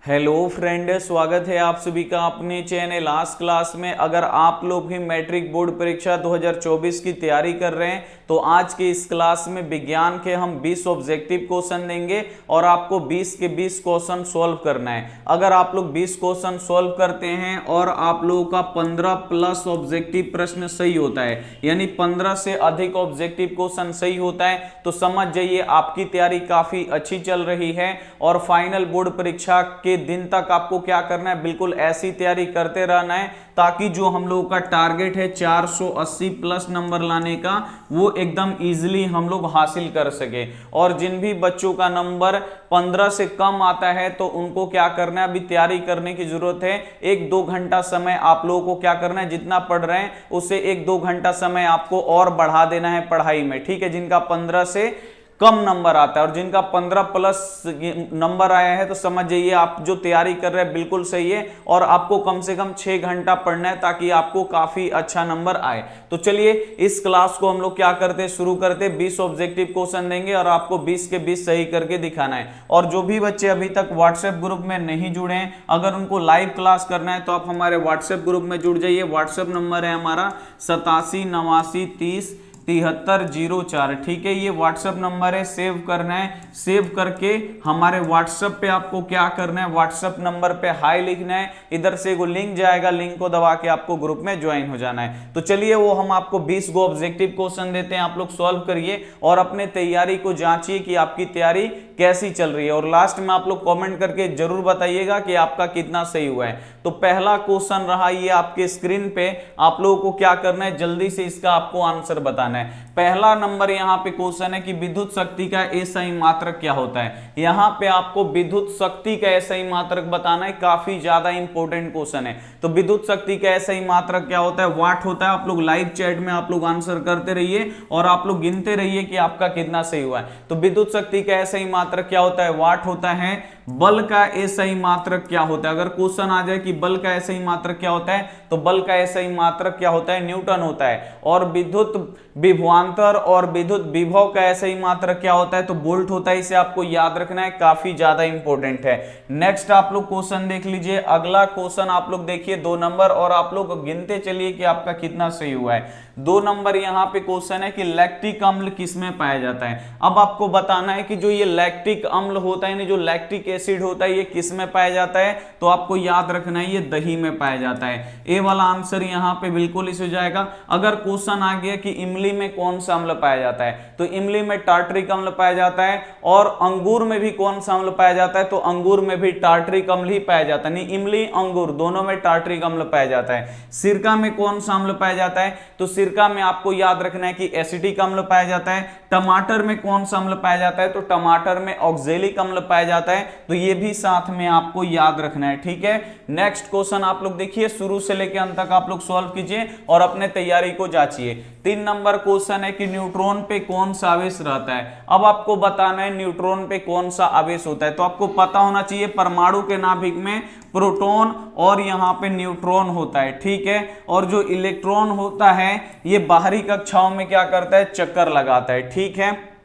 Hello friend, स्वागत है आप सभी का अपने चैनल आज क्लास में। अगर आप लोग भी मैट्रिक बोर्ड परीक्षा 2024 की तैयारी कर रहे हैं तो आज के इस क्लास में विज्ञान के हम 20 ऑब्जेक्टिव क्वेश्चन देंगे और आपको 20 के 20 क्वेश्चन सॉल्व करना है। अगर आप लोग 20 क्वेश्चन सॉल्व करते हैं और आप लोगों का 15 प्लस ऑब्जेक्टिव प्रश्न सही होता है, यानी 15 से अधिक ऑब्जेक्टिव क्वेश्चन सही होता है, तो समझ जाइए आपकी तैयारी काफी अच्छी चल रही है। और फाइनल बोर्ड परीक्षा के दिन तक आपको क्या करना है, बिल्कुल ऐसी तैयारी करते रहना है ताकि जो हम लोगों का टारगेट है 480 प्लस नंबर लाने का, वो एकदम इजीली हम लोग हासिल कर सके। और जिन भी बच्चों का नंबर 15 से कम आता है तो उनको क्या करना है, अभी तैयारी करने की जरूरत है। 1-2 घंटा समय आप लोगों को क्या करना है, जितना पढ़ रहे हैं उससे 1-2 घंटा समय आपको और बढ़ा देना है पढ़ाई में, ठीक है। जिनका 15 से कम नंबर आता है और जिनका 15 प्लस नंबर आया है तो समझ जाइए आप जो तैयारी कर रहे हैं बिल्कुल सही है और आपको कम से कम 6 घंटा पढ़ना है ताकि आपको काफी अच्छा नंबर आए। तो चलिए इस क्लास को हम लोग क्या करते हैं, शुरू करते। 20 ऑब्जेक्टिव क्वेश्चन देंगे और आपको 20 के 20 सही करके दिखाना है। और जो भी बच्चे अभी तक व्हाट्सएप ग्रुप में नहीं जुड़े हैं, अगर उनको लाइव क्लास करना है तो आप हमारे व्हाट्सएप ग्रुप में जुड़ जाइए। व्हाट्सएप नंबर है हमारा 8789307304, ठीक है। ये व्हाट्सएप नंबर है, सेव करना है। सेव करके हमारे व्हाट्सएप पे आपको क्या करना है, व्हाट्सएप नंबर पे हाई लिखना है। इधर से वो लिंक जाएगा, लिंक को दबा के आपको ग्रुप में ज्वाइन हो जाना है। तो चलिए वो हम आपको 20 गो ऑब्जेक्टिव क्वेश्चन देते हैं, आप लोग सॉल्व करिए और अपने तैयारी को जांचिए कि आपकी तैयारी कैसी चल रही है। और लास्ट में आप लोग कमेंट करके जरूर बताइएगा कि आपका कितना सही हुआ है। तो पहला क्वेश्चन रहा ये आपके स्क्रीन पे, आप लोगों को क्या करना है, जल्दी से इसका आपको आंसर बताना है। पहला नंबर यहाँ पे क्वेश्चन है कि विद्युत शक्ति का एसआई मात्रक क्या होता है। यहाँ पे आपको विद्युत शक्ति का एसआई मात्रक बताना है, काफी ज्यादा इंपॉर्टेंट क्वेश्चन है। तो विद्युत शक्ति का एसआई मात्रक क्या होता है, वाट होता है। आप लोग लाइव चैट में आप लोग आंसर करते रहिए और आप लोग गिनते रहिए कि आपका कितना सही हुआ है। तो विद्युत शक्ति का एसआई मात्रक क्या होता है, वाट होता है। बल का एसआई मात्रक क्या होता है, अगर क्वेश्चन आ जाए कि बल का एसआई मात्रक क्या होता है तो बल का एसआई मात्रक क्या होता है, न्यूटन होता है। और विद्युत विभवांतर और विद्युत विभव का एसआई मात्रक क्या होता है तो वोल्ट होता है। इसे आपको याद रखना है, काफी ज्यादा इंपॉर्टेंट है। नेक्स्ट आप लोग क्वेश्चन देख लीजिए। अगला क्वेश्चन आप लोग देखिए 2 नंबर और आप लोग गिनते चलिए कि आपका कितना सही हुआ है। 2 नंबर यहाँ पे क्वेश्चन है कि लैक्टिक अम्ल किसमें पाया जाता है। अब आपको बताना है कि जो ये लैक्टिक अम्ल होता है, जो लैक्टिक एसिड होता है, ये किस में पाया जाता है तो आपको याद रखना है ये दही में पाया जाता है। ए वाला आंसर यहाँ पे बिल्कुल इस हो जाएगा। अगर क्वेश्चन आ गया कि इमली में कौन सा अम्ल पाया जाता है तो इमली में टार्टरिक अम्ल पाया जाता है। और अंगूर में भी कौन सा अम्ल पाया जाता है तो अंगूर में भी टार्टरिक अम्ल ही पाया जाता है, नहीं इमली अंगूर दोनों में टार्टरिक अम्ल पाया जाता है। सिरका में कौन सा अम्ल पाया जाता है तो सिरका में आपको याद रखना है कि एसिटिक अम्ल पाया जाता है। टमाटर में कौन सा अम्ल पाया जाता है तो टमाटर में ऑक्जेलिक अम्ल पाया जाता है। तो ये भी साथ में आपको याद रखना है, ठीक है। नेक्स्ट क्वेश्चन आप लोग देखिए, शुरू से लेकर अंत तक आप लोग सॉल्व कीजिए और अपने तैयारी को जांचिए। 3 नंबर क्वेश्चन है कि न्यूट्रॉन पे कौन सा आवेश रहता है। अब आपको बताना है न्यूट्रॉन पे कौन सा आवेश होता है। तो आपको पता होना चाहिए परमाणु के नाभिक में प्रोटॉन और यहाँ पे न्यूट्रॉन होता है, ठीक है। और जो इलेक्ट्रॉन होता है ये बाहरी कक्षाओं में क्या करता है, चक्कर लगाता है, ठीक है।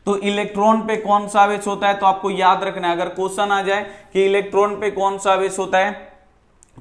तो इलेक्ट्रॉन पे कौन सा आवेश होता है तो आपको याद रखना है। अगर क्वेश्चन आ जाए कि इलेक्ट्रॉन पे कौन सा आवेश होता है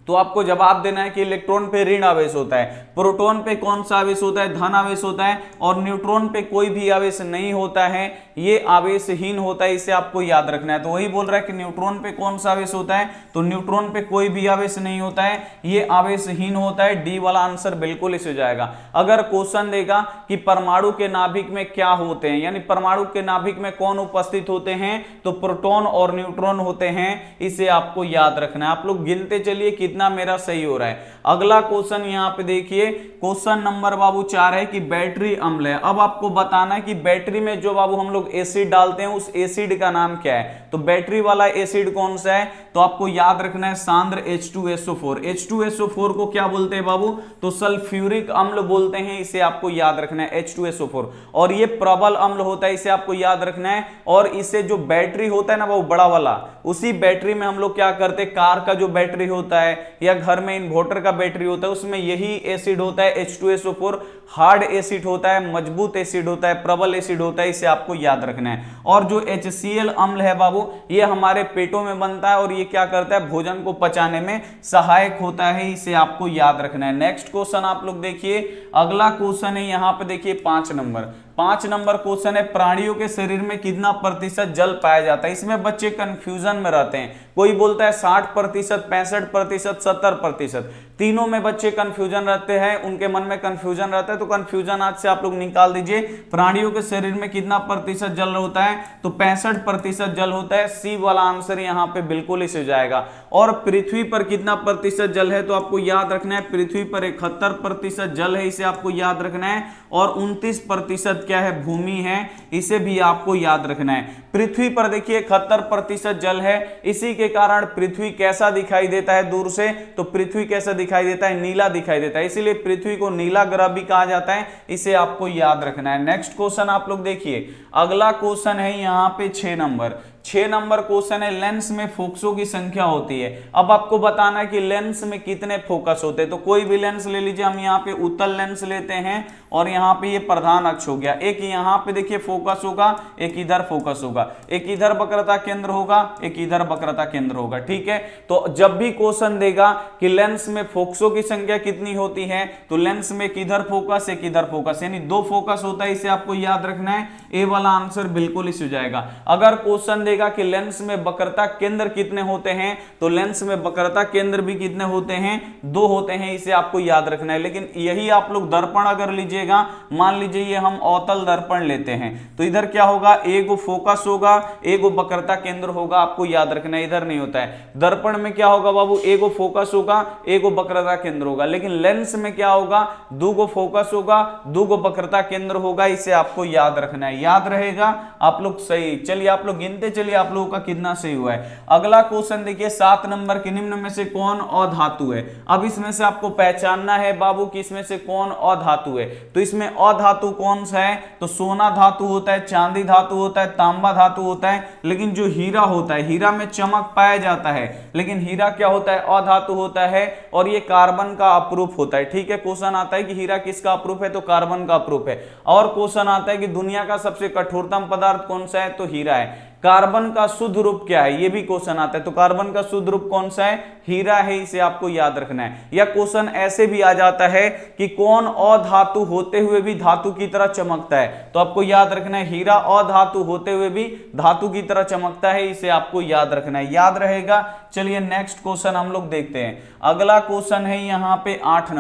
तो आपको जवाब देना है कि इलेक्ट्रॉन पे ऋण आवेश होता है। प्रोटॉन पे कौन सा आवेश होता है, धन आवेश होता है। और न्यूट्रॉन पे कोई भी आवेश नहीं होता है, ये आवेशहीन होता है, इसे आपको याद रखना है। तो वही बोल रहा है कि न्यूट्रॉन पे कौन सा आवेश होता है तो न्यूट्रॉन पे कोई भी आवेश नहीं होता है, ये आवेशहीन होता है। डी वाला आंसर बिल्कुल इस हो जाएगा। अगर क्वेश्चन देगा कि परमाणु के नाभिक में क्या होते हैं, यानी परमाणु के नाभिक में कौन उपस्थित होते हैं तो प्रोटॉन और न्यूट्रॉन होते हैं, इसे आपको याद रखना है। आप लोग गिनते चलिए कितना मेरा सही हो रहा है। अगला क्वेश्चन यहाँ पे देखिए, क्वेश्चन नंबर बाबू 4 है कि बैटरी अम्ल है। अब आपको बताना है कि बैटरी में जो बाबू हम लोग एसिड डालते हैं उस एसिड का नाम क्या है। तो बैटरी वाला एसिड कौन सा है तो आपको याद रखना है सांद्र H2SO4। H2SO4 को क्या बोलते हैं बाबू तो सल्फ्यूरिक अम्ल बोलते हैं, इसे आपको याद रखना है H2SO4। और ये प्रबल अम्ल होता है, इसे आपको याद रखना है। और इसे जो बैटरी होता है ना वो बड़ा वाला, उसी बैटरी में हम लोग क्या करते हैं, कार का जो बैटरी होता है या घर में इन्वर्टर का बैटरी होता है उसमें यही एसिड होता है H2SO4। हार्ड एसिड होता है, मजबूत एसिड होता है, प्रबल एसिड होता है, इसे आपको याद रखना है। और जो HCl अम्ल है बाबू, ये हमारे पेटों में बनता है और ये क्या करता है, भोजन को पचाने में सहायक होता है, इसे आपको याद रखना है। नेक्स्ट क्वेश्चन आप लोग देखिए, अगला क्वेश्चन है यहाँ पे देखिए 5 नंबर क्वेश्चन है, प्राणियों के शरीर में कितना प्रतिशत जल पाया जाता है। इसमें बच्चे कंफ्यूजन में रहते हैं, कोई बोलता है 60%, 65%, 70%, तीनों में बच्चे कंफ्यूजन रहते हैं, उनके मन में कंफ्यूजन रहता है, तो कंफ्यूजन आज से आप लोग निकाल दीजिए। प्राणियों के शरीर में कितना प्रतिशत जल होता है, तो 65% जल होता है, सी वाला आंसर यहाँ पे बिल्कुल इस हो जाएगा। और पृथ्वी पर कितना प्रतिशत जल है, तो आपको याद रखना है पृथ्वी पर 71% जल है, इसे आपको याद रखना है। और 29% क्या है, भूमि है, इसे भी आपको याद रखना है। पृथ्वी पर देखिए 71% जल है, इसी के कारण पृथ्वी कैसा दिखाई देता है दूर से, तो पृथ्वी कैसा दिखाई देता है, नीला दिखाई देता है, इसीलिए पृथ्वी को नीला ग्रह भी कहा जाता है, इसे आपको याद रखना है। नेक्स्ट क्वेश्चन आप लोग देखिए, अगला क्वेश्चन है यहाँ पे 6 नंबर क्वेश्चन है, लेंस में फोकसों की संख्या होती है। अब आपको बताना है कि लेंस में कितने फोकस होते हैं, तो कोई भी लेंस ले लीजिए, हम यहाँ पे उत्तल लेंस लेते हैं और यहाँ पे ये प्रधान अक्ष हो गया, एक यहाँ पे देखिए फोकस होगा, एक इधर फोकस होगा, एक इधर वक्रता केंद्र होगा, एक इधर वक्रता केंद्र होगा, ठीक है। तो जब भी क्वेश्चन देगा कि लेंस में फोकसों की संख्या कितनी होती है, तो लेंस में एक इधर फोकस, एक इधर फोकस, यानी 2 फोकस होता है, इसे आपको याद रखना है। ए वाला आंसर बिल्कुल इस हो जाएगा। अगर क्वेश्चन देगा कि लेंस में वक्रता केंद्र कितने होते हैं, तो लेंस में वक्रता केंद्र भी कितने होते हैं, 2 होते हैं, इसे आपको याद रखना है। लेकिन यही आप लोग दर्पण अगर लीजिएगा, मान लीजिए ये हम अवतल दर्पण लेते हैं, तो इधर क्या होगा, एगो फोकस होगा, एगो वक्रता केंद्र होगा, आपको याद रखना है, इधर नहीं होता है। दर्पण में क्या होगा बाबू, एगो फोकस होगा, एगो वक्रता केंद्र होगा, लेकिन लेंस में क्या होगा, 2 फोकस होगा, 2 वक्रता केंद्र होगा, इसे आपको याद रखना है। याद रहेगा आप लोग, सही। चलिए आप लोग गिनते चलिए, आप लोगों का कितना सही हुआ है। अगला क्वेश्चन देखिए 7 नंबर के, निम्न में से कौन अधातु है। अब इसमें से आपको पहचानना है बाबू कि इसमें से कौन अधातु है। तो इसमें अधातु कौन सा है, तो सोना धातु होता है, चांदी धातु होता है, तांबा धातु होता है। लेकिन जो हीरा होता है, हीरा में चमक पाया जाता है, लेकिन हीरा क्या होता है, अधातु होता है, और ये कार्बन का अप्रूफ होता है, ठीक है। क्वेश्चन आता है कि हीरा किसका अप्रूफ है, तो कार्बन का अप्रूफ है। और क्वेश्चन आता है कि दुनिया का सबसे कठोरतम पदार्थ कौन सा है, तो हीरा है। कार्बन का शुद्ध रूप क्या है, ये भी क्वेश्चन आता है, तो कार्बन का शुद्ध रूप कौन सा है, हीरा है, इसे आपको याद रखना है। या क्वेश्चन ऐसे भी आ जाता है कि कौन अधातु होते हुए भी धातु की तरह चमकता है, तो आपको याद रखना है हीरा अधातु होते हुए भी धातु की तरह चमकता है, इसे आपको याद रखना है। याद रहेगा। चलिए नेक्स्ट क्वेश्चन हम लोग देखते हैं। अगला क्वेश्चन है यहाँ पे 8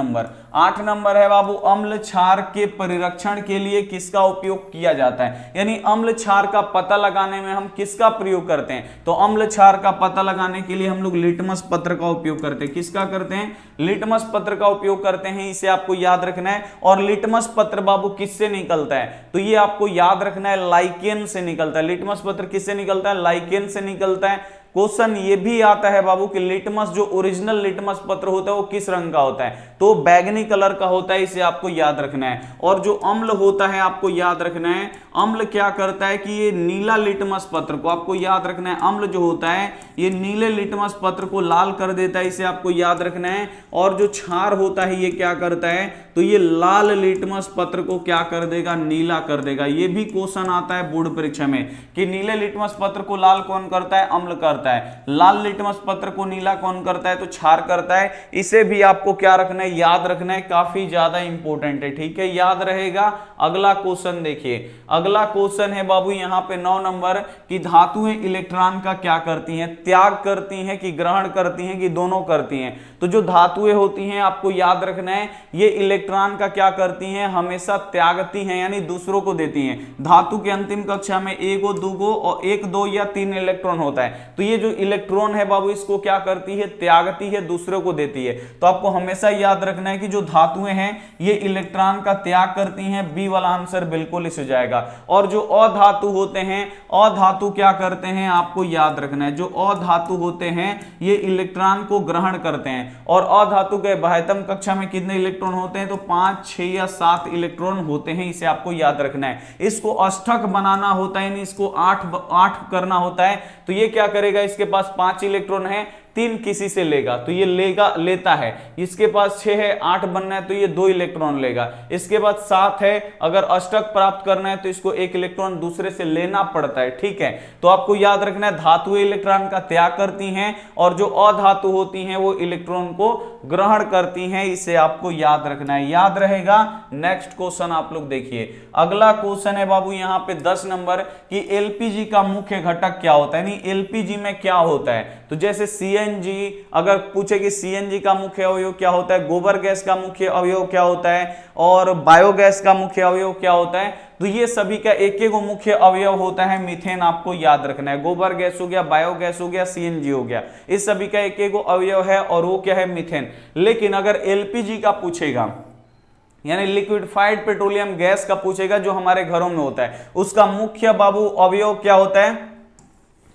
नंबर है बाबू, अम्ल क्षार के परिरक्षण के लिए किसका उपयोग किया जाता है, यानी अम्ल क्षार का पता लगाने में हम किसका प्रयोग करते हैं, तो अम्ल क्षार का पता लगाने के लिए हम लोग लिटमस पत्र का उपयोग करते हैं। किसका करते हैं, लिटमस पत्र का उपयोग करते हैं, इसे आपको याद रखना है। और लिटमस पत्र बाबू किससे निकलता है, तो ये आपको याद रखना है, लाइकेन से निकलता है। लिटमस पत्र किससे निकलता है, लाइकेन से निकलता है। क्वेश्चन ये भी आता है बाबू कि लिटमस, जो ओरिजिनल लिटमस पत्र होता है वो किस रंग का होता है, तो बैगनी कलर का होता है, इसे आपको याद रखना है। और जो अम्ल होता है आपको याद रखना है, अम्ल क्या करता है कि ये नीला लिटमस पत्र को, आपको याद रखना है, अम्ल जो होता है ये नीले लिटमस पत्र को लाल कर देता है, इसे आपको याद रखना है। और जो क्षार होता है ये क्या करता है, तो ये लाल लिटमस पत्र को क्या कर देगा, नीला कर देगा। ये भी क्वेश्चन आता है बोर्ड परीक्षा में कि नीले लिटमस पत्र को लाल कौन करता है, अम्ल करता है, लाल लिटमस पत्र को नीला कौन करता है, तो क्षार करता है। इसे भी आपको क्या रखना है, याद रखना है, काफी ज्यादा इंपॉर्टेंट है, ठीक है, याद रहेगा। अगला क्वेश्चन देखिए, अगला क्वेश्चन है बाबू यहाँ पे 9 नंबर की, धातुएं इलेक्ट्रॉन का क्या करती हैं, त्याग करती हैं कि ग्रहण करती हैं कि दोनों करती हैं। तो जो धातुएं होती हैं आपको याद रखना है, ये इलेक्ट्रॉन का क्या करती हैं, हमेशा त्यागती हैं, यानी दूसरों को देती हैं। धातु के अंतिम कक्षा में एगो, दूगो और 1, 2 या 3 इलेक्ट्रॉन होता है, तो ये जो इलेक्ट्रॉन है बाबू इसको क्या करती है, त्यागती है, दूसरों को देती है। तो आपको हमेशा याद रखना है कि जो धातुएं हैं ये इलेक्ट्रॉन का त्याग करती हैं, बी वाला आंसर बिल्कुल इस हो जाएगा। और जो अधातु होते हैं, अधातु क्या करते हैं, आपको याद रखना है, जो अधातु होते हैं ये इलेक्ट्रॉन को ग्रहण करते हैं। और अधातु के बाह्यतम कक्षा में कितने इलेक्ट्रॉन होते हैं, तो 5, 6 या 7 इलेक्ट्रॉन होते हैं, इसे आपको याद रखना है। इसको अष्टक बनाना होता है, यानी इसको 8 करना होता है, तो ये क्या करेगा, इसके पास 5 इलेक्ट्रॉन है, 3 किसी से लेगा तो ये लेता है। इसके पास 6 है, 8 बनना है तो ये 2 इलेक्ट्रॉन लेगा। इसके बाद 7 है, अगर अष्टक प्राप्त करना है तो इसको 1 इलेक्ट्रॉन दूसरे से लेना पड़ता है। ठीक है, तो आपको याद रखना है धातु इलेक्ट्रॉन का त्याग करती हैं और जो अधातु होती हैं वो इलेक्ट्रॉन को ग्रहण करती हैं। इसे आपको याद रखना है, याद रहेगा। नेक्स्ट क्वेश्चन आप लोग देखिए, अगला क्वेश्चन है बाबू यहाँ पे 10 नंबर कि एलपीजी का मुख्य घटक क्या होता है, यानी एलपीजी में क्या होता है। तो जैसे सीएनजी, अगर पूछे कि सीएनजी का मुख्य अवयव क्या होता है, गोबर गैस का मुख्य अवयव क्या होता है और बायोगैस का मुख्य अवयव क्या होता है, तो ये सभी का एक एक मुख्य अवयव होता है मीथेन। आपको याद रखना है, गोबर गैस हो गया, बायोगैस हो गया, सीएनजी हो गया, इस सभी का एक एक अवयव है और वो क्या है, मीथेन। लेकिन अगर एलपीजी का पूछेगा, यानी लिक्विफाइड पेट्रोलियम गैस का पूछेगा जो हमारे घरों में होता है, उसका मुख्य बाबू अवयव क्या होता है,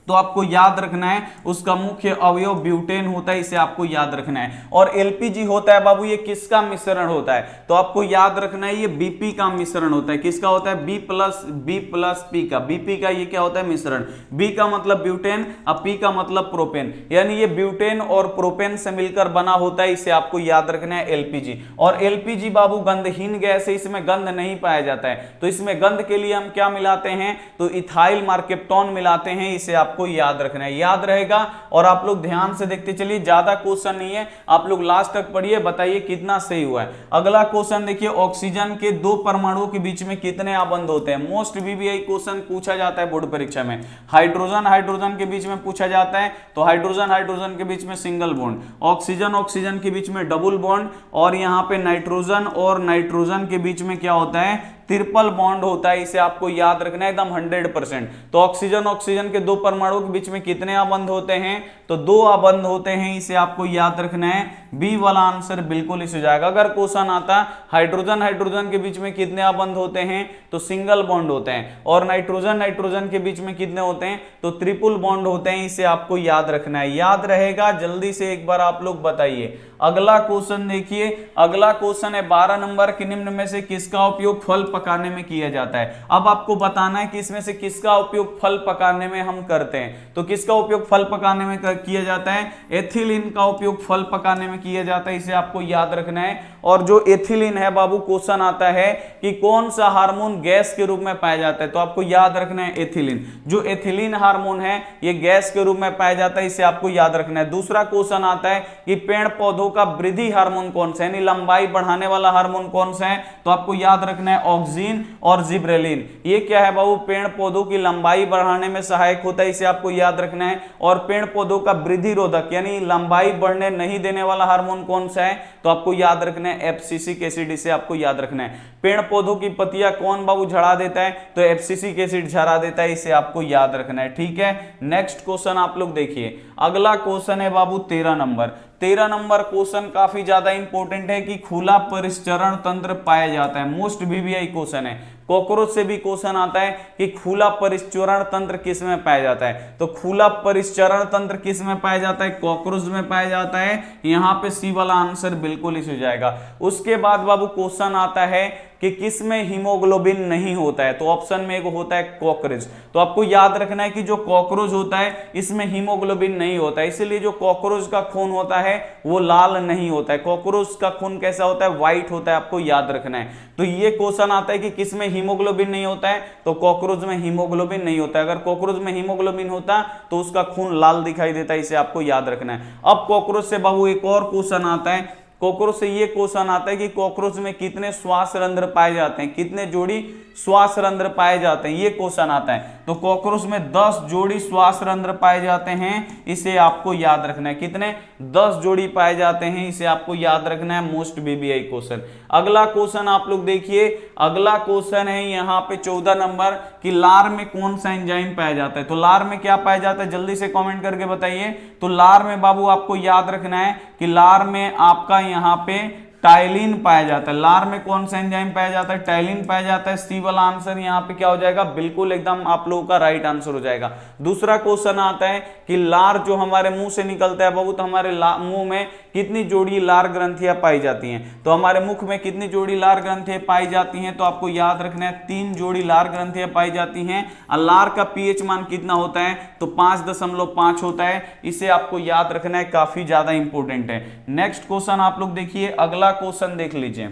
तो आपको याद रखना है उसका मुख्य अवयव ब्यूटेन होता है। इसे आपको याद रखना है। और एलपीजी होता है बाबू, ये किसका मिश्रण होता है, तो आपको याद रखना है ये बीपी का मिश्रण होता है। किसका होता है, बी प्लस पी का। बीपी का ये क्या होता है, मिश्रण। बी का मतलब ब्यूटेन और पी का मतलब प्रोपेन, यानी ये ब्यूटेन और प्रोपेन से मिलकर बना होता है। इसे आपको याद रखना है एलपीजी। और एलपीजी बाबू गंधहीन गैस है, इसमें गंध नहीं पाया जाता है, तो इसमें गंध के लिए हम क्या मिलाते हैं, तो इथाइल मार्केप्टॉन मिलाते हैं। इसे आपको याद रखना है, याद रहेगा। और आप लोग ध्यान से देखते चलिए, ज्यादा क्वेश्चन नहीं है, आप लोग लास्ट तक पढ़िए, बताइए कितना सही हुआ है। अगला क्वेश्चन देखिए, ऑक्सीजन के 2 परमाणुओं के बीच में कितने आबंध होते हैं। मोस्ट वीवीआई क्वेश्चन पूछा जाता है बोर्ड परीक्षा में। हाइड्रोजन के बीच में पूछा जाता है, तो हाइड्रोजन के बीच में सिंगल बॉन्ड, ऑक्सीजन के बीच में डबल बॉन्ड, और यहाँ पे नाइट्रोजन और नाइट्रोजन के बीच में क्या होता है, ट्रिपल बॉन्ड होता है। इसे आपको याद रखना है एकदम 100%। तो ऑक्सीजन के 2 परमाणुओं के बीच में कितने आबंध होते हैं, तो 2 आबंध होते हैं। इसे आपको याद रखना है, बी वाला आंसर बिल्कुल इस हो जाएगा। अगर क्वेश्चन आता हाइड्रोजन के बीच में कितने आबंध होते हैं, तो सिंगल बॉन्ड होते हैं। और नाइट्रोजन के बीच में कितने होते हैं, तो ट्रिपल बॉन्ड होते हैं। इसे आपको याद रखना है, याद रहेगा। जल्दी से एक बार आप लोग बताइए। अगला क्वेश्चन देखिए, अगला क्वेश्चन है 12 नंबर कि निम्न में से किसका उपयोग फल पकाने में किया जाता है। अब आपको बताना है कि इसमें से किसका उपयोग फल पकाने में हम करते हैं। तो किसका उपयोग फल पकाने में किया जाता है, एथिलीन का उपयोग फल पकाने में किया जाता है। इसे आपको याद रखना है। और जो एथिलीन है बाबू, क्वेश्चन आता है कि कौन सा हार्मोन गैस के रूप में पाया जाता है, तो आपको याद रखना है एथिलीन। जो एथिलीन हार्मोन है ये गैस के रूप में पाया जाता है। इसे आपको याद रखना है। दूसरा क्वेश्चन आता है कि पेड़ पौधों का वृद्धि हार्मोन कौन सा है, यानी लंबाई बढ़ाने वाला हार्मोन कौन सा है, तो आपको याद रखना है ऑक्सीन और जिब्रेलिन। ये क्या है बाबू, पेड़ पौधों की लंबाई बढ़ाने में सहायक होता है। इसे आपको याद रखना है। और पेड़ पौधों का वृद्धि रोधक यानी लंबाई बढ़ने नहीं देने वाला हार्मोन कौन सा है, तो आपको याद रखना है एब्सिसिक एसिड। इसे आपको याद रखना है। पेड़ पौधों की पत्तियां कौन बाबू झड़ा देता है, तो एब्सिसिक एसिड झड़ा देता है। इसे आपको याद रखना है, ठीक है। नेक्स्ट क्वेश्चन आप लोग देखिए, अगला क्वेश्चन है बाबू 13 नंबर। 13 नंबर क्वेश्चन काफी ज्यादा इंपॉर्टेंट है कि खुला परिसंचरण तंत्र पाया जाता है। मोस्ट वीवीआई क्वेश्चन है। कॉकरोच से भी क्वेश्चन आता है कि खुला परिसंचरण तंत्र किस में पाया जाता है, तो खुला परिसंचरण तंत्र किस में पाया जाता है, कॉकरोच में पाया जाता है। यहाँ पे सी वाला आंसर बिल्कुल इस हो जाएगा। उसके बाद बाबू क्वेश्चन आता है कि किस में हीमोग्लोबिन नहीं होता है, तो ऑप्शन में एक होता है कॉकरोच। तो आपको याद रखना है कि जो कॉकरोच होता है इसमें हीमोग्लोबिन नहीं होता है, इसलिए जो कॉकरोच का खून होता है वो लाल नहीं होता है। कॉकरोच का खून कैसा होता है, व्हाइट होता है। आपको याद रखना है। तो ये क्वेश्चन आता है कि किस में हीमोग्लोबिन नहीं होता है, तो कॉकरोच में हीमोग्लोबिन नहीं होता है। अगर कॉकरोच में हीमोग्लोबिन होता तो उसका खून लाल दिखाई देता है। इसे आपको याद रखना है। अब कॉकरोच से बाबू एक और क्वेश्चन आता है। कॉकरोच से ये क्वेश्चन आता है कि कॉकरोच में कितने श्वास रंध्र पाए जाते हैं, कितने जोड़ी श्वास रंध्र पाए जाते हैं, ये क्वेश्चन आता है। तो कॉकरोच में 10 जोड़ी श्वास रंध्र पाए जाते हैं। इसे आपको याद रखना है। कितने, 10 जोड़ी पाए जाते हैं। इसे आपको याद रखना है। Most VVI question. अगला क्वेश्चन आप लोग देखिए, अगला क्वेश्चन है यहाँ पे 14 नंबर कि लार में कौन सा एंजाइम पाया जाता है। तो लार में क्या पाया जाता है, जल्दी से कमेंट करके बताइए। तो लार में बाबू आपको याद रखना है कि लार में आपका यहाँ पे टाइलिन पाया जाता है। लार में कौन सा एंजाइम पाया जाता है? टाइलिन पाया जाता है। सी वाला आंसर यहाँ पे क्या हो जाएगा? बिल्कुल एकदम आप लोगों का राइट आंसर हो जाएगा। दूसरा क्वेश्चन आता है कि लार जो हमारे मुंह से निकलता है बाबू, तो हमारे मुंह में कितनी जोड़ी लार ग्रंथियां पाई जाती हैं? तो हमारे मुख में कितनी जोड़ी लार ग्रंथियां पाई जाती हैं? तो आपको याद रखना है 3 जोड़ी लार ग्रंथियां पाई जाती हैं। और लार का पीएच मान कितना होता है? तो 5.5 होता है। इसे आपको याद रखना है, काफी ज्यादा इंपॉर्टेंट है। नेक्स्ट क्वेश्चन आप लोग देखिए, अगला क्वेश्चन देख लीजिए।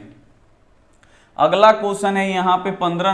अगला क्वेश्चन है यहाँ पे 15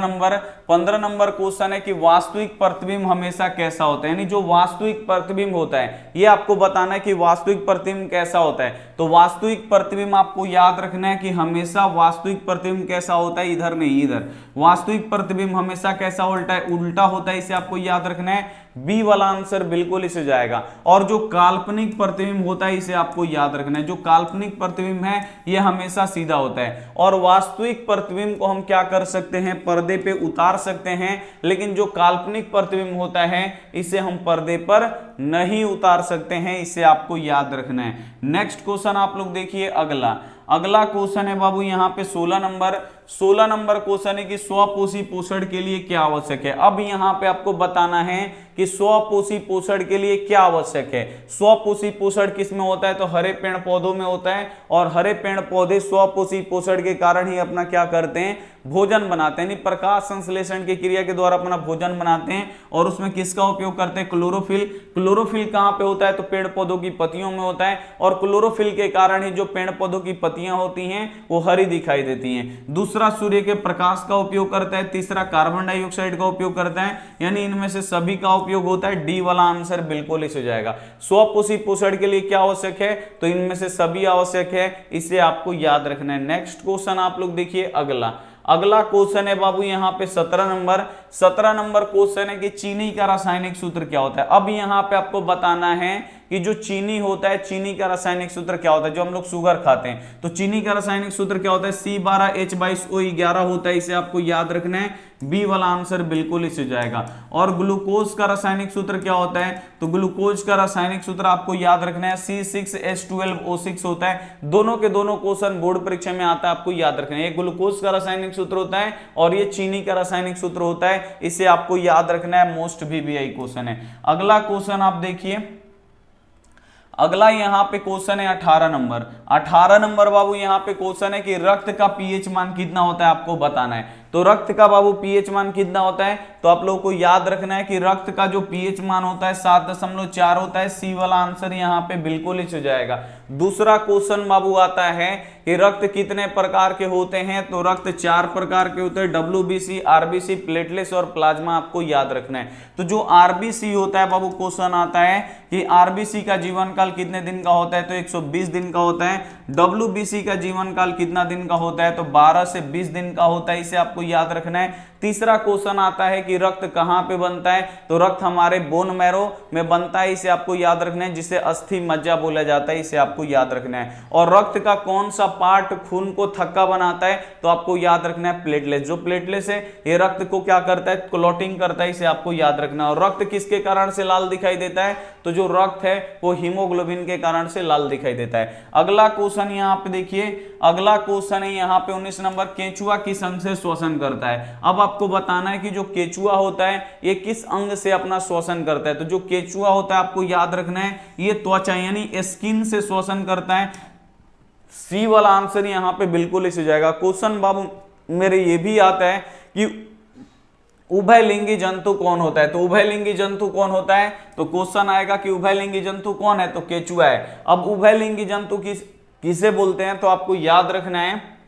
नंबर क्वेश्चन है कि वास्तविक प्रतिबिंब हमेशा कैसा होता है? यानी जो वास्तविक प्रतिबिंब होता है, ये आपको बताना है कि वास्तविक प्रतिबिंब कैसा होता है। तो वास्तविक प्रतिबिंब आपको याद रखना है कि हमेशा वास्तविक प्रतिबिंब कैसा होता है, इधर नहीं इधर। वास्तविक प्रतिबिंब हमेशा कैसा उल्टा होता है, इसे आपको याद रखना है। बी वाला आंसर बिल्कुल इसे जाएगा। और जो काल्पनिक प्रतिबिंब होता है, इसे आपको याद रखना है। जो काल्पनिक प्रतिबिंब है ये हमेशा सीधा होता है। और वास्तविक प्रतिबिंब को हम क्या कर सकते हैं? पर्दे पे उतार सकते हैं, लेकिन जो काल्पनिक प्रतिबिंब होता है इसे हम पर्दे पर नहीं उतार सकते हैं। इसे आपको याद रखना है। नेक्स्ट क्वेश्चन आप लोग देखिए। अगला क्वेश्चन है बाबू यहाँ पे 16 नंबर क्वेश्चन है कि स्वपोषी पोषण के लिए क्या आवश्यक है। अब यहाँ पे आपको बताना है कि स्वपोषी पोषण के लिए क्या आवश्यक है। स्वपोषी पोषण किस में होता है? तो हरे पेड़ पौधों में होता है। और हरे पेड़ पौधे स्वपोषी पोषण के कारण ही अपना क्या करते हैं? भोजन बनाते हैं। प्रकाश संश्लेषण की क्रिया के द्वारा अपना भोजन बनाते हैं। और उसमें किसका उपयोग करते हैं? क्लोरोफिल। क्लोरोफिल कहाँ पे होता है? तो पेड़ पौधों की पत्तियों में होता है। और क्लोरोफिल के कारण ही जो पेड़ पौधों की पत्तियां होती हैं वो हरी दिखाई देती हैं। दूसरा सूर्य के प्रकाश का उपयोग करता है। तीसरा कार्बन डाइऑक्साइड का उपयोग करता है। यानी इनमें से सभी का उपयोग होता है। डी वाला आंसर बिल्कुल इसे जाएगा। स्वपोषी पोषण के लिए क्या आवश्यक है? तो इनमें से सभी आवश्यक है। इसे आपको याद रखना है। नेक्स्ट क्वेश्चन आप लोग देखिए। अगला क्वेश्चन है बाबू यहाँ पे 17 नंबर क्वेश्चन है कि चीनी का रासायनिक सूत्र क्या होता है। अब यहाँ पे आपको बताना है कि जो चीनी होता है, चीनी का रासायनिक सूत्र क्या होता है? जो हम लोग शुगर खाते हैं, तो चीनी का रासायनिक सूत्र क्या होता है? C12H22O11 होता है। इसे आपको याद रखना है। बी वाला आंसर बिल्कुल इसे जाएगा। और ग्लूकोज का रासायनिक सूत्र क्या होता है? तो ग्लूकोज का रासायनिक सूत्र आपको याद रखना है C6H12O6 होता है। दोनों के दोनों क्वेश्चन बोर्ड परीक्षा में आता है, आपको याद रखना है। ये ग्लूकोज का रासायनिक सूत्र होता है और ये चीनी का रासायनिक सूत्र होता है। इसे आपको याद रखना है। मोस्ट VBI क्वेश्चन है। अगला क्वेश्चन आप देखिए। अगला यहाँ पे क्वेश्चन है 18 नंबर बाबू यहाँ पे क्वेश्चन है कि रक्त का पीएच मान कितना होता है, आपको बताना है। तो रक्त का बाबू पीएच मान कितना होता है? तो आप लोगों को याद रखना है कि रक्त का जो पीएच मान होता है 7.4 होता है। सी वाला आंसर यहाँ पे बिल्कुल ही हो जाएगा। दूसरा क्वेश्चन बाबू आता है कि रक्त कितने प्रकार के होते हैं? तो रक्त 4 प्रकार के होते हैं। WBC, RBC, प्लेटलेट्स और प्लाज्मा आपको याद रखना है। तो जो RBC होता है बाबू, क्वेश्चन आता है कि RBC का जीवन काल कितने दिन का होता है? तो 120 दिन का होता है। WBC का जीवन काल कितना दिन का होता है? तो 12 से 20 दिन का होता है। इसे आपको याद रखना है। तीसरा क्वेश्चन आता है कि रक्त कहां पे बनता है? तो रक्त हमारे बोन मैरो में बनता है। इसे आपको याद रखना है, जिसे अस्थि मज्जा बोला जाता है। इसे आपको याद रखना है। और रक्त का कौन सा पार्ट खून को थक्का बनाता है? तो आपको याद रखना है प्लेटलेट्स। जो प्लेटलेट्स है ये रक्त को क्या करता है? क्लॉटिंग करता है। इसे आपको याद रखना है। और रक्त किसके कारण से लाल दिखाई देता है? तो जो रक्त है वो हीमोग्लोबिन के कारण से लाल दिखाई देता है। अगला क्वेश्चन यहाँ पे देखिए। अगला क्वेश्चन है यहाँ पे 19 नंबर, केंचुआ किस अंग से श्वसन करता है? अब आपको बताना है कि जो केंचुआ होता है ये किस अंग से अपना श्वसन करता है। तो जो केंचुआ होता है आपको याद रखना है ये त्वचा यानी स्किन से श्वसन करता है। सी वाला आंसर यहाँ पे बिल्कुल इसे जाएगा। क्वेश्चन बाबू मेरे ये भी आता है कि उभयलिंगी जंतु कौन होता है? तो उभयलिंगी जंतु कौन होता है? तो क्वेश्चन आएगा कि उभयलिंगी जंतु कौन है? तो केंचुआ है। अब उभयलिंगी जंतु किसे बोलते हैं? तो आपको याद रखना है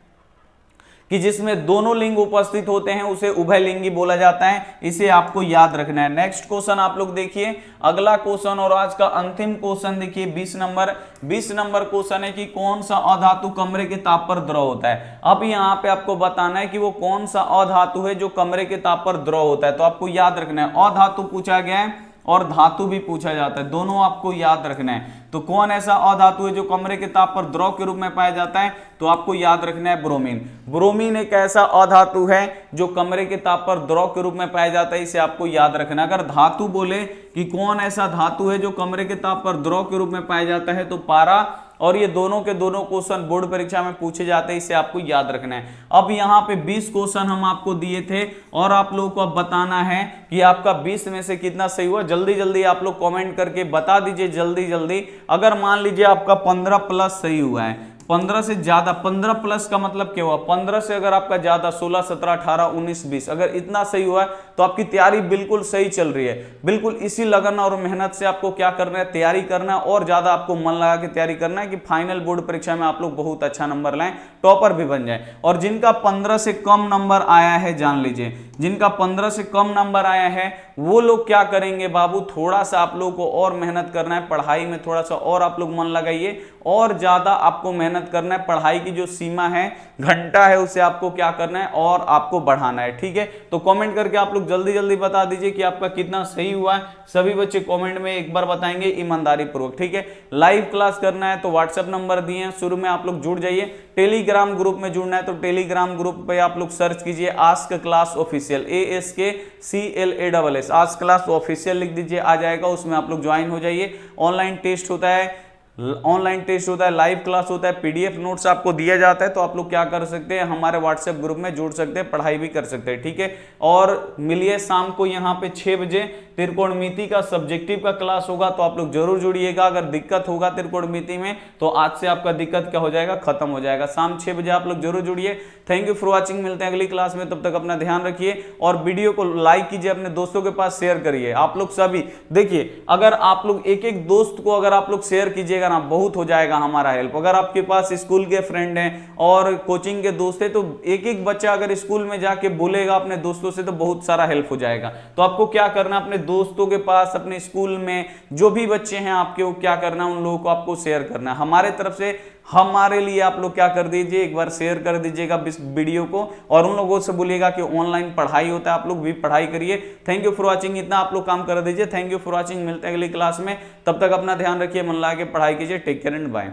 कि जिसमें दोनों लिंग उपस्थित होते हैं उसे उभयलिंगी बोला जाता है। इसे आपको याद रखना है। नेक्स्ट क्वेश्चन आप लोग देखिए। अगला क्वेश्चन और आज का अंतिम क्वेश्चन देखिए 20 नंबर क्वेश्चन है कि कौन सा अधातु कमरे के ताप पर द्रव होता है। अब यहाँ पे आपको बताना है कि वो कौन सा अधातु है जो कमरे के ताप पर द्रव होता है। तो आपको याद रखना है, अधातु पूछा गया है और धातु भी पूछा जाता है, दोनों आपको याद रखना है। तो कौन ऐसा अधातु है जो कमरे के ताप पर द्रव के रूप में पाया जाता है? तो आपको याद रखना है ब्रोमीन। ब्रोमीन एक ऐसा अधातु है जो कमरे के ताप पर द्रव के रूप में पाया जाता है। इसे आपको याद रखना है। अगर धातु बोले कि कौन ऐसा धातु है जो कमरे के ताप पर द्रव के रूप में पाया जाता है तो पारा और ये दोनों के दोनों क्वेश्चन बोर्ड परीक्षा में पूछे जाते हैं, इसे आपको याद रखना है। अब यहाँ पे 20 क्वेश्चन हम आपको दिए थे और आप लोगों को अब बताना है कि आपका 20 में से कितना सही हुआ। जल्दी जल्दी आप लोग कमेंट करके बता दीजिए जल्दी जल्दी। अगर मान लीजिए आपका 15 प्लस सही हुआ है, 15 से ज्यादा, 15 प्लस का मतलब क्या हुआ, 15 से अगर आपका ज्यादा 16, 17, 18, 19, 20 अगर इतना सही हुआ है तो आपकी तैयारी बिल्कुल सही चल रही है। बिल्कुल इसी लगन और मेहनत से आपको क्या करना है, तैयारी करना है और ज्यादा आपको मन लगा के तैयारी करना है कि फाइनल बोर्ड परीक्षा में आप लोग बहुत अच्छा नंबर लाएं, टॉपर भी बन जाए। और जिनका 15 से कम नंबर आया है, जान लीजिए जिनका 15 से कम नंबर आया है वो लोग क्या करेंगे बाबू, थोड़ा सा आप लोग को और मेहनत करना है पढ़ाई में, थोड़ा सा और आप लोग मन लगाइए और ज्यादा आपको मेहनत करना है। पढ़ाई की जो सीमा है, घंटा है, उसे आपको क्या करना है और आपको बढ़ाना है। ठीक है, तो कमेंट करके आप लोग जल्दी जल्दी बता दीजिए कि आपका कितना सही हुआ है। सभी बच्चे कमेंट में एक बार बताएंगे ईमानदारी पूर्वक। ठीक है, लाइव क्लास करना है तो व्हाट्सएप नंबर दिए हैं, शुरू में आप लोग जुड़ जाइए। टेलीग्राम ग्रुप में जुड़ना है तो टेलीग्राम ग्रुप पे आप लोग सर्च कीजिए ask class official, ASKCLASS, ask class official लिख दीजिए, आ जाएगा। उसमें आप लोग ज्वाइन हो जाइए। ऑनलाइन टेस्ट होता है, लाइव क्लास होता है, PDF नोट्स आपको दिया जाता है। तो आप लोग क्या कर सकते हैं, हमारे व्हाट्सएप ग्रुप में जुड़ सकते हैं, पढ़ाई भी कर सकते हैं। ठीक है, और मिलिए शाम को यहाँ पे 6 बजे त्रिकोणमिति का सब्जेक्टिव का क्लास होगा, तो आप लोग जरूर जुड़िएगा। अगर दिक्कत होगा त्रिकोणमिति में तो आज से आपका दिक्कत क्या हो जाएगा, खत्म हो जाएगा। शाम 6 बजे आप लोग जरूर जुड़िए। थैंक यू फॉर वॉचिंग, मिलते हैं अगली क्लास में, तब तक अपना ध्यान रखिए और वीडियो को लाइक कीजिए, अपने दोस्तों के पास शेयर करिए। आप लोग सभी देखिए, अगर आप लोग एक एक दोस्त को अगर आप लोग शेयर कीजिएगा ना, बहुत हो जाएगा हमारा हेल्प। अगर आपके पास स्कूल के फ्रेंड हैं और कोचिंग के दोस्त हैं तो एक एक बच्चा अगर स्कूल में जाके बोलेगा अपने दोस्तों से तो बहुत सारा हेल्प हो जाएगा। तो आपको क्या करना, अपने दोस्तों के पास, अपने स्कूल में जो भी बच्चे हैं आपके, वो क्या करना, उन लोगों को आपको शेयर करना है। हमारे तरफ से हमारे लिए आप लोग क्या कर दीजिए, एक बार शेयर कर दीजिएगा इस वीडियो को और उन लोगों से बोलिएगा कि ऑनलाइन पढ़ाई होता है, आप लोग भी पढ़ाई करिए। थैंक यू फॉर वॉचिंग, इतना आप लोग काम कर दीजिए। थैंक यू फॉर वॉचिंग, मिलते हैं अगली क्लास में, तब तक अपना ध्यान रखिए, मन लगा के पढ़ाई कीजिए। Take care and bye.